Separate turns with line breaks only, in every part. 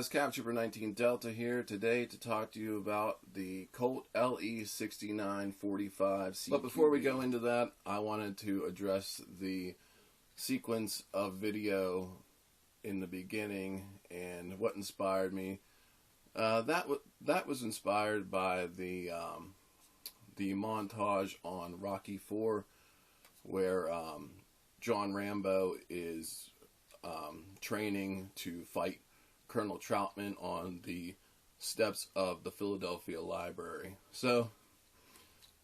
Capture 19 Delta here today to talk to you about the Colt LE6945 CQB. But before we go into that, I wanted to address the sequence of video in the beginning and what inspired me. That was inspired by the montage on Rocky IV, where John Rambo is training to fight Colonel Troutman on the steps of the Philadelphia Library. So,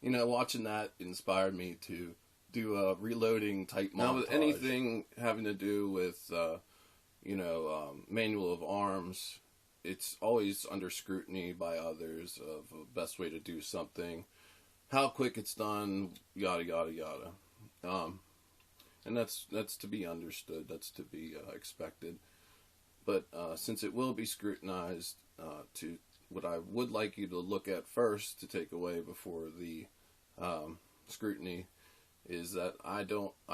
watching that inspired me to do a reloading type montage. Now, with anything having to do with, manual of arms, it's always under scrutiny by others of the best way to do something, how quick it's done, yada, yada, yada. And that's to be understood, that's to be expected. But since it will be scrutinized, to what I would like you to look at first to take away before the scrutiny is that I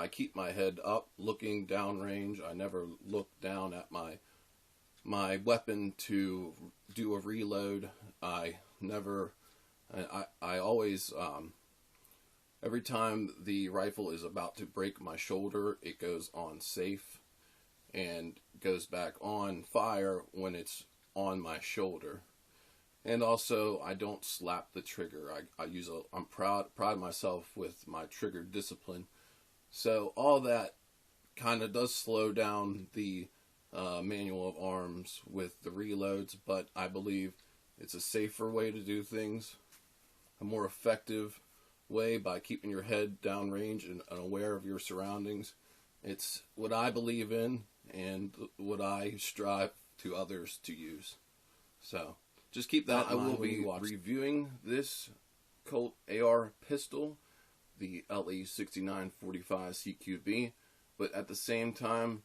keep my head up looking downrange. I never look down at my weapon to do a reload. I always, every time the rifle is about to break my shoulder, it goes on safe and goes back on fire when it's on my shoulder. And also, I don't slap the trigger. I'm proud myself with my trigger discipline. So all that kind of does slow down the manual of arms with the reloads, but I believe it's a safer way to do things, a more effective way by keeping your head downrange and aware of your surroundings. It's what I believe in and what I strive to others to use. So just keep that in mind. I will be reviewing this Colt AR pistol, the LE6945 CQB, but at the same time,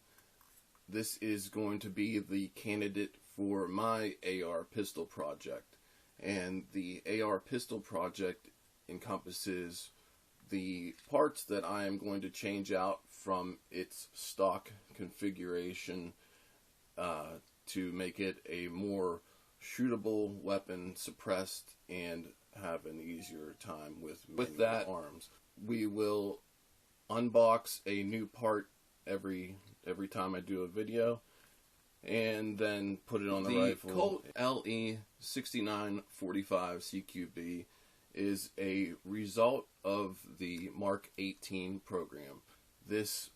this is going to be the candidate for my AR pistol project. And the AR pistol project encompasses the parts that I am going to change out from its stock configuration to make it a more shootable weapon, suppressed, and have an easier time with that arms. We will unbox a new part every time I do a video, and then put it on the rifle. The Colt LE6945 CQB is a result of the Mark 18 program. This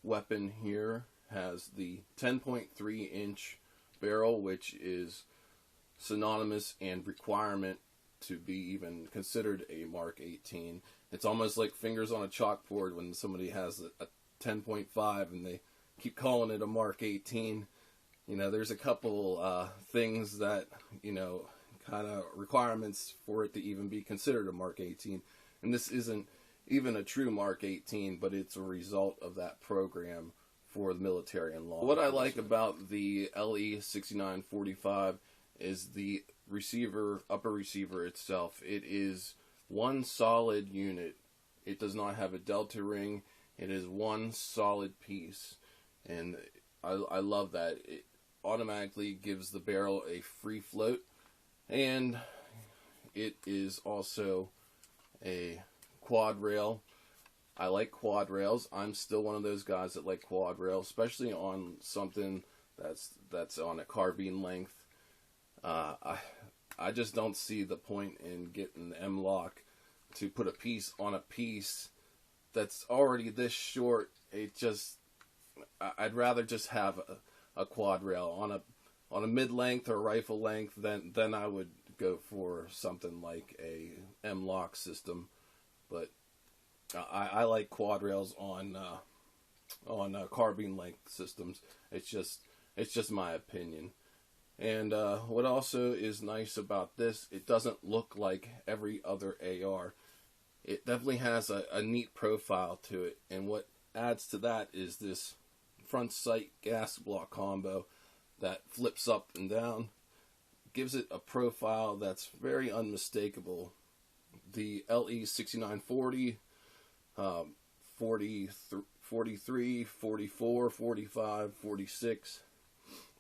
weapon here has the 10.3 inch barrel, which is synonymous and requirement to be even considered a Mark 18. It's almost like fingers on a chalkboard when somebody has a 10.5 and they keep calling it a Mark 18. There's a couple things that, kind of requirements for it to even be considered a Mark 18. And this isn't even a true Mark 18, but it's a result of that program for the military and law. What I like about the LE6945 is the upper receiver itself. It is one solid unit. It does not have a delta ring. It is one solid piece. And I love that. It automatically gives the barrel a free float. And it is also a quad rail. I like quad rails. I'm still one of those guys that like quad rails, especially on something that's on a carbine length. I just don't see the point in getting the M-lock to put a piece on a piece that's already this short. I'd rather just have a quad rail on a mid-length or rifle length than I would go for something like a M-LOK system, but I like quad rails on carbine length systems. It's just my opinion. And what also is nice about this, it doesn't look like every other AR. It definitely has a neat profile to it, and what adds to that is this front sight gas block combo that flips up and down, gives it a profile that's very unmistakable. The LE6940, 43, 44, 45, 46,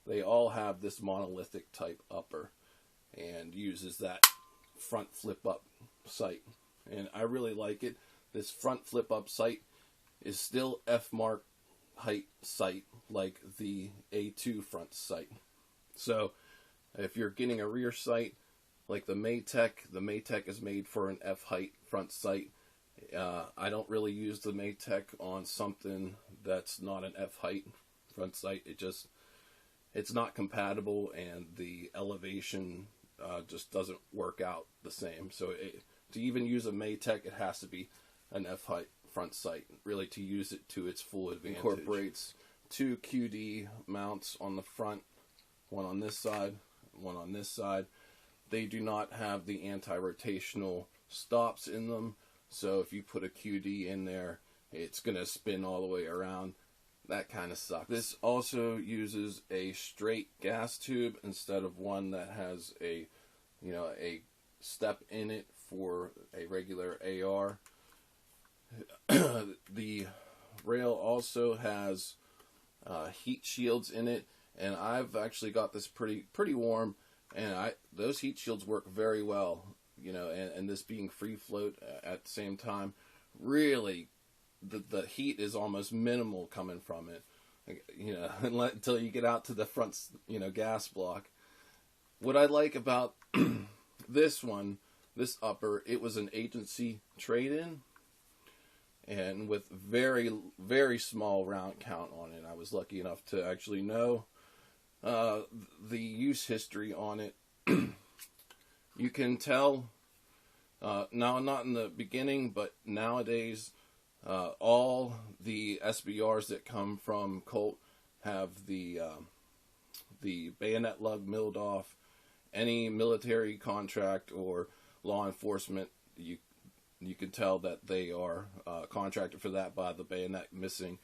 they all have this monolithic type upper and uses that front flip up sight. And I really like it. This front flip up sight is still F-mark height sight like the A2 front sight. So if you're getting a rear sight like the Maytech is made for an F height front sight. I don't really use the Maytech on something that's not an F height front sight. It's not compatible, and the elevation just doesn't work out the same. So to even use a Maytech, it has to be an F height front sight, really, to use it to its full advantage. Incorporates 2 QD mounts on the front, one on this side, one on this side. They do not have the anti-rotational stops in them, so if you put a QD in there, it's going to spin all the way around. That kind of sucks. This also uses a straight gas tube instead of one that has a step in it for a regular AR. The rail also has heat shields in it, and I've actually got this pretty warm, and those heat shields work very well, and this being free float at the same time, really the heat is almost minimal coming from it, until you get out to the front, gas block. What I like about this upper, it was an agency trade-in, and with very, very small round count on it. I was lucky enough to actually know the use history on it. You can tell, now not in the beginning, but nowadays, all the SBRs that come from Colt have the bayonet lug milled off. Any military contract or law enforcement, you can tell that they are contracted for that by the bayonet missing.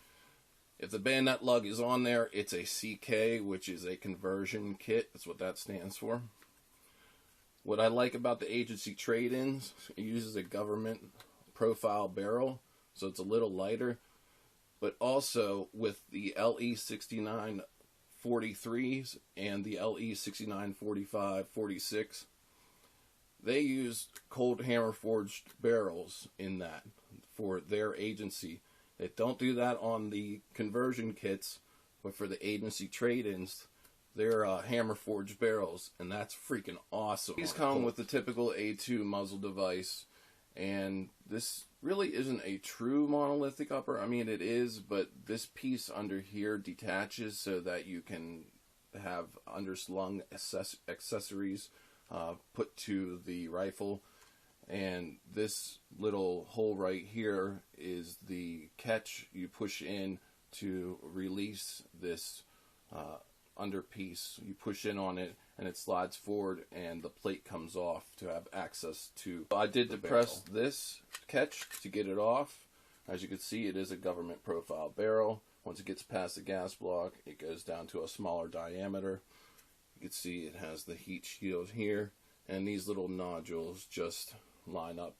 If the bayonet lug is on there, it's a CK, which is a conversion kit. That's what that stands for. What I like about the agency trade-ins, it uses a government profile barrel, so it's a little lighter. But also with the LE6943s and the LE6945, 46, they use cold hammer forged barrels in that for their agency. They don't do that on the conversion kits, but for the agency trade-ins, they're hammer forged barrels, and that's freaking awesome. These come with the typical A2 muzzle device, and this really isn't a true monolithic upper. I mean, it is, but this piece under here detaches so that you can have underslung accessories put to the rifle, and this little hole right here is the catch you push in to release this under piece. You push in on it and it slides forward and the plate comes off to have access to. I did depress this catch to get it off. As you can see, it is a government profile barrel. Once it gets past the gas block, it goes down to a smaller diameter. You can see it has the heat shield here, and these little nodules just line up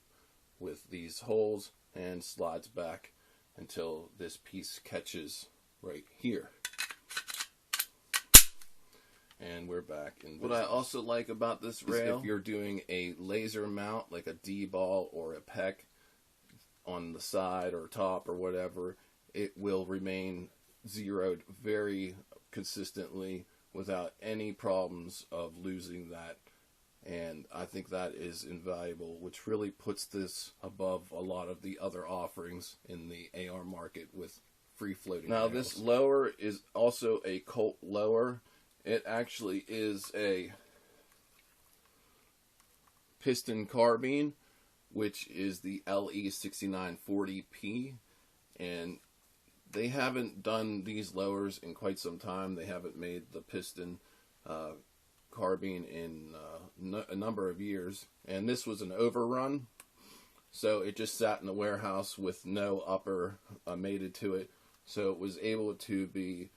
with these holes and slides back until this piece catches right here. And we're back in business. What I also like about this rail, if you're doing a laser mount, like a D-ball or a PEC on the side or top or whatever, it will remain zeroed very consistently without any problems of losing that. And I think that is invaluable, which really puts this above a lot of the other offerings in the AR market with free floating. Now, this lower is also a Colt lower. It actually is a piston carbine, which is the LE6945, and they haven't done these lowers in quite some time. They haven't made the piston carbine in a number of years, and this was an overrun, so it just sat in the warehouse with no upper mated to it, so it was able to be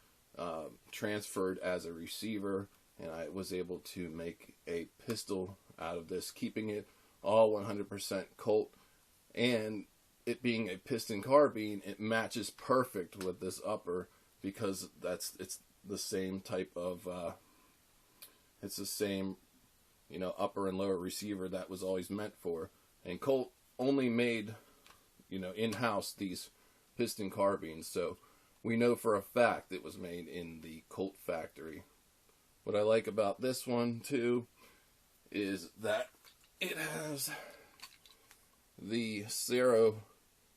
transferred as a receiver, and I was able to make a pistol out of this, keeping it all 100% Colt. And it being a piston carbine, it matches perfect with this upper, because it's the same type of it's the same, you know, upper and lower receiver that was always meant for. And Colt only made, you know, in-house these piston carbines, so we know for a fact it was made in the Colt factory. What I like about this one too is that it has the Cero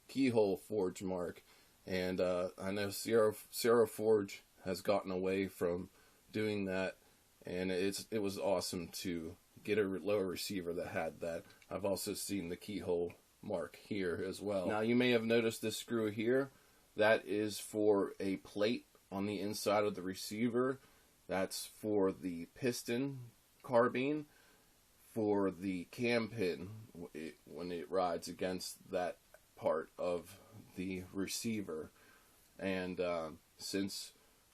keyhole forge mark, and I know Cero Forge has gotten away from doing that, and it was awesome to get a lower receiver that had that. I've also seen the keyhole mark here as well. Now you may have noticed this screw here. That is for a plate on the inside of the receiver. That's for the piston carbine, for the cam pin when it rides against that part of the receiver. And since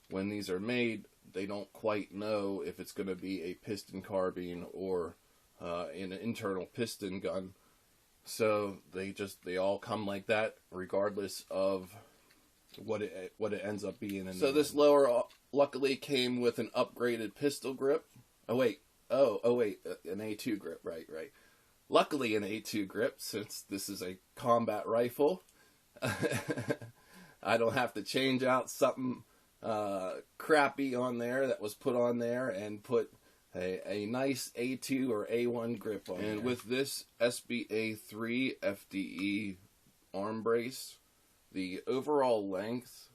when these are made, they don't quite know if it's going to be a piston carbine or an internal piston gun, so they all come like that regardless of what it ends up being. So this lower luckily came with an upgraded pistol grip. Oh wait, an A2 grip, right. Luckily an A2 grip, since this is a combat rifle. I don't have to change out something crappy on there that was put on there and put a nice A2 or A1 grip on. And with this SBA3 FDE arm brace, the overall length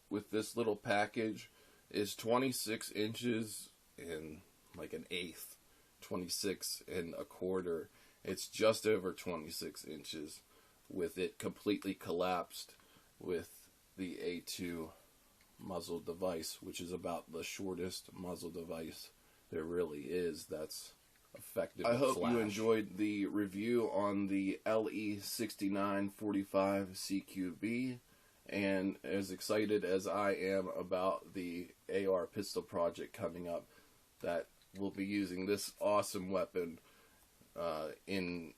with this little package is 26 inches and like an eighth, 26 1/4. It's just over 26 inches with it completely collapsed with the A2 muzzle device, which is about the shortest muzzle device there really is that's effective. I hope you enjoyed the review on the LE6945 CQB, and as excited as I am about the AR pistol project coming up, that will be using this awesome weapon in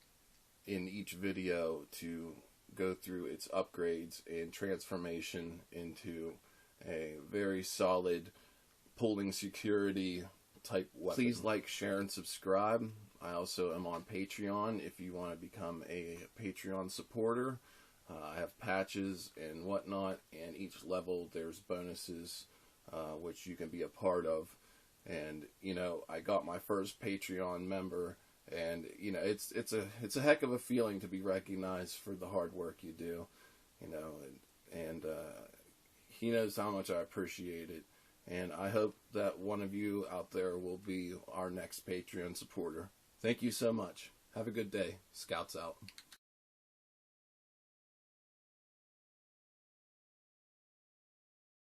each video to go through its upgrades and transformation into a very solid pulling security type weapon. Please like, share, and subscribe. I also am on Patreon if you want to become a Patreon supporter. I have patches and whatnot, and each level there's bonuses which you can be a part of. And you know, I got my first Patreon member, and you know, it's a heck of a feeling to be recognized for the hard work you do, you know, and he knows how much I appreciate it, and I hope that one of you out there will be our next Patreon supporter. Thank you so much. Have a good day. Scouts out.